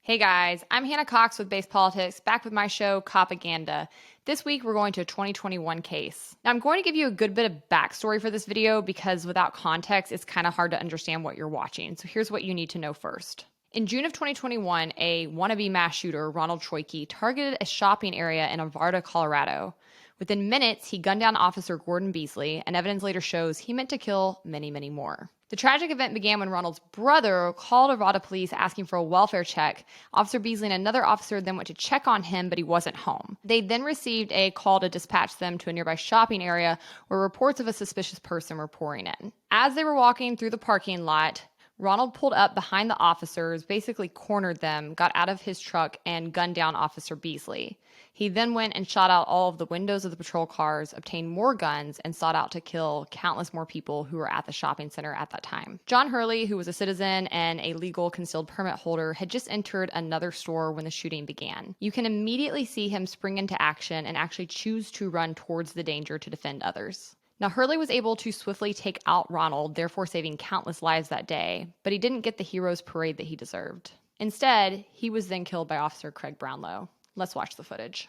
Hey guys, I'm Hannah Cox with Base Politics, back with my show, COPAGANDA. This week we're going to a 2021 case. Now I'm going to give you a good bit of backstory for this video because without context, it's kind of hard to understand what you're watching. So here's what you need to know first. In June of 2021, a wannabe mass shooter, Ronald Troike, targeted a shopping area in Arvada, Colorado. Within minutes, he gunned down Officer Gordon Beasley, and evidence later shows he meant to kill many, many more. The tragic event began when Ronald's brother called Arvada police asking for a welfare check. Officer Beasley and another officer then went to check on him, but he wasn't home. They then received a call to dispatch them to a nearby shopping area where reports of a suspicious person were pouring in. As they were walking through the parking lot, Ronald pulled up behind the officers, basically cornered them, got out of his truck, and gunned down Officer Beasley. He then went and shot out all of the windows of the patrol cars, obtained more guns, and sought out to kill countless more people who were at the shopping center at that time. John Hurley, who was a citizen and a legal concealed permit holder, had just entered another store when the shooting began. You can immediately see him spring into action and actually choose to run towards the danger to defend others. Now, Hurley was able to swiftly take out Ronald, therefore saving countless lives that day, but he didn't get the hero's parade that he deserved. Instead, he was then killed by Officer Craig Brownlow. Let's watch the footage.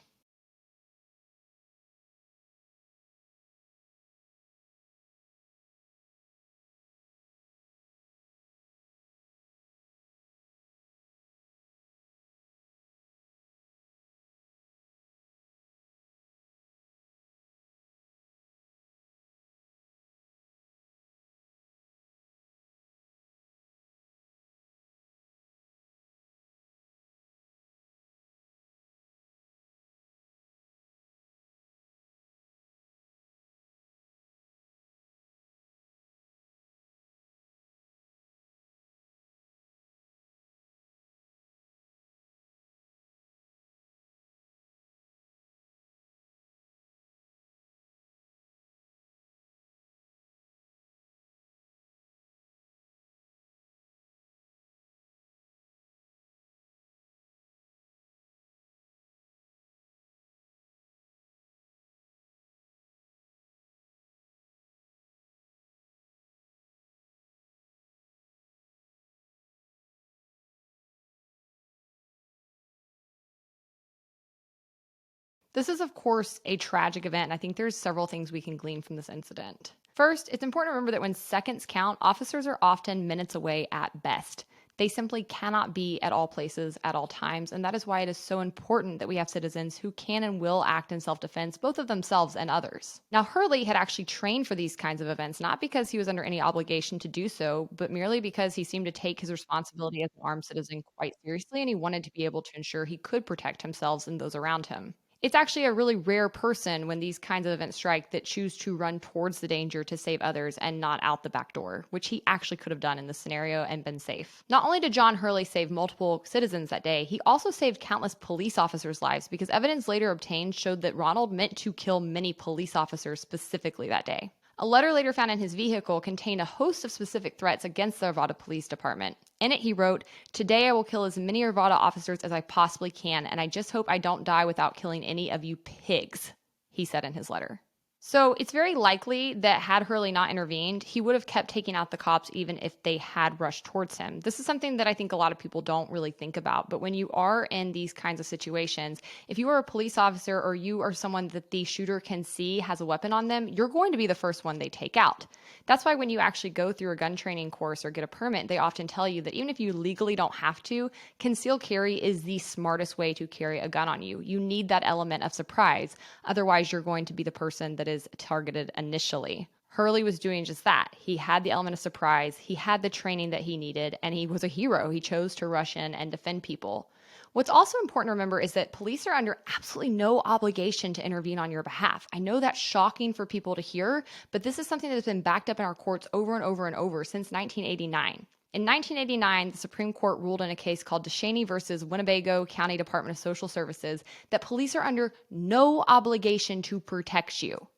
This is, of course, a tragic event, and I think there's several things we can glean from this incident. First, it's important to remember that when seconds count, officers are often minutes away at best. They simply cannot be at all places at all times, and that is why it is so important that we have citizens who can and will act in self-defense, both of themselves and others. Now, Hurley had actually trained for these kinds of events, not because he was under any obligation to do so, but merely because he seemed to take his responsibility as an armed citizen quite seriously, and he wanted to be able to ensure he could protect himself and those around him. It's actually a really rare person when these kinds of events strike that choose to run towards the danger to save others and not out the back door, which he actually could have done in this scenario and been safe. Not only did John Hurley save multiple citizens that day, he also saved countless police officers' lives because evidence later obtained showed that Ronald meant to kill many police officers specifically that day. A letter later found in his vehicle contained a host of specific threats against the Arvada Police Department. In it, he wrote, "Today I will kill as many Arvada officers as I possibly can, and I just hope I don't die without killing any of you pigs," he said in his letter. So it's very likely that had Hurley not intervened, he would have kept taking out the cops even if they had rushed towards him. This is something that I think a lot of people don't really think about. But when you are in these kinds of situations, if you are a police officer or you are someone that the shooter can see has a weapon on them, you're going to be the first one they take out. That's why when you actually go through a gun training course or get a permit, they often tell you that even if you legally don't have to, concealed carry is the smartest way to carry a gun on you. You need that element of surprise. Otherwise, you're going to be the person that is targeted initially. Hurley was doing just that. He had the element of surprise, he had the training that he needed, and he was a hero. He chose to rush in and defend people. What's also important to remember is that police are under absolutely no obligation to intervene on your behalf. I know that's shocking for people to hear, but this is something that has been backed up in our courts over and over and over since 1989. In 1989, the Supreme Court ruled in a case called DeShaney versus Winnebago County Department of Social Services that police are under no obligation to protect you.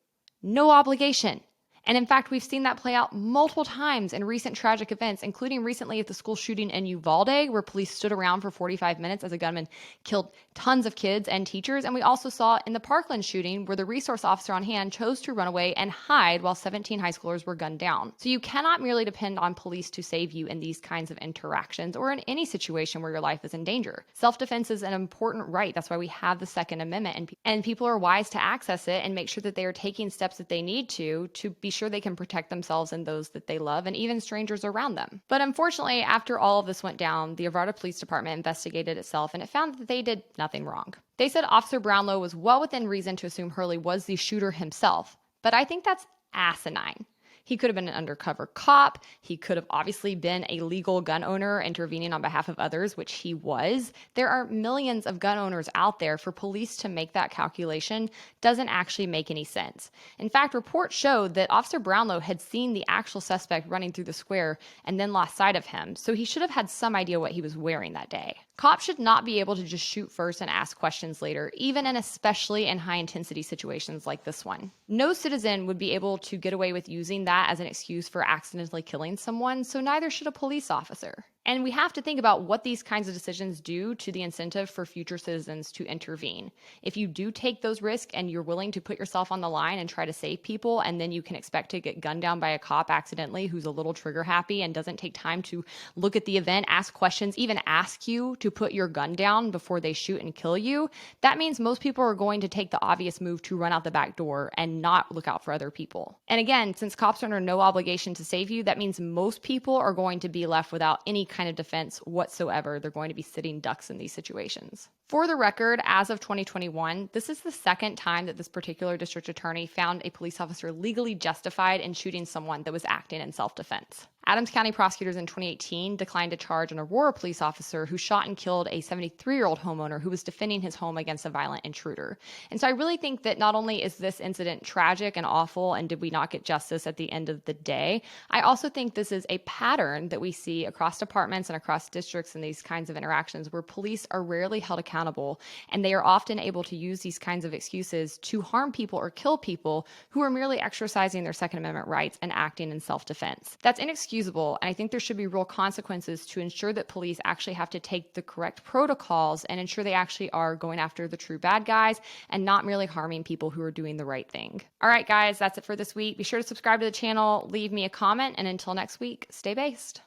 No obligation. And in fact, we've seen that play out multiple times in recent tragic events, including recently at the school shooting in Uvalde, where police stood around for 45 minutes as a gunman killed tons of kids and teachers. And we also saw in the Parkland shooting, where the resource officer on hand chose to run away and hide while 17 high schoolers were gunned down. So you cannot merely depend on police to save you in these kinds of interactions or in any situation where your life is in danger. Self-defense is an important right. That's why we have the Second Amendment, and people are wise to access it and make sure that they are taking steps that they need to be sure they can protect themselves and those that they love and even strangers around them. But unfortunately, after all of this went down, the Arvada Police Department investigated itself and it found that they did nothing wrong. They said Officer Brownlow was well within reason to assume Hurley was the shooter himself, but I think that's asinine. He could have been an undercover cop. He could have obviously been a legal gun owner intervening on behalf of others, which he was. There are millions of gun owners out there. For police to make that calculation doesn't actually make any sense. In fact, reports showed that Officer Brownlow had seen the actual suspect running through the square and then lost sight of him, so he should have had some idea what he was wearing that day. Cops should not be able to just shoot first and ask questions later, even and especially in high-intensity situations like this one. No citizen would be able to get away with using that as an excuse for accidentally killing someone, so neither should a police officer. And we have to think about what these kinds of decisions do to the incentive for future citizens to intervene. If you do take those risks and you're willing to put yourself on the line and try to save people, and then you can expect to get gunned down by a cop accidentally who's a little trigger happy and doesn't take time to look at the event, ask questions, even ask you to put your gun down before they shoot and kill you, that means most people are going to take the obvious move to run out the back door and not look out for other people. And again, since cops are under no obligation to save you, that means most people are going to be left without any kind of defense whatsoever. They're going to be sitting ducks in these situations. For the record, as of 2021, this is the second time that this particular district attorney found a police officer legally justified in shooting someone that was acting in self-defense. Adams County prosecutors in 2018 declined to charge an Aurora police officer who shot and killed a 73-year-old homeowner who was defending his home against a violent intruder. And so I really think that not only is this incident tragic and awful, and did we not get justice at the end of the day, I also think this is a pattern that we see across departments and across districts in these kinds of interactions where police are rarely held accountable, and they are often able to use these kinds of excuses to harm people or kill people who are merely exercising their Second Amendment rights and acting in self-defense. That's inexcusable. And I think there should be real consequences to ensure that police actually have to take the correct protocols and ensure they actually are going after the true bad guys and not merely harming people who are doing the right thing. All right, guys, that's it for this week. Be sure to subscribe to the channel, leave me a comment, and until next week, stay based.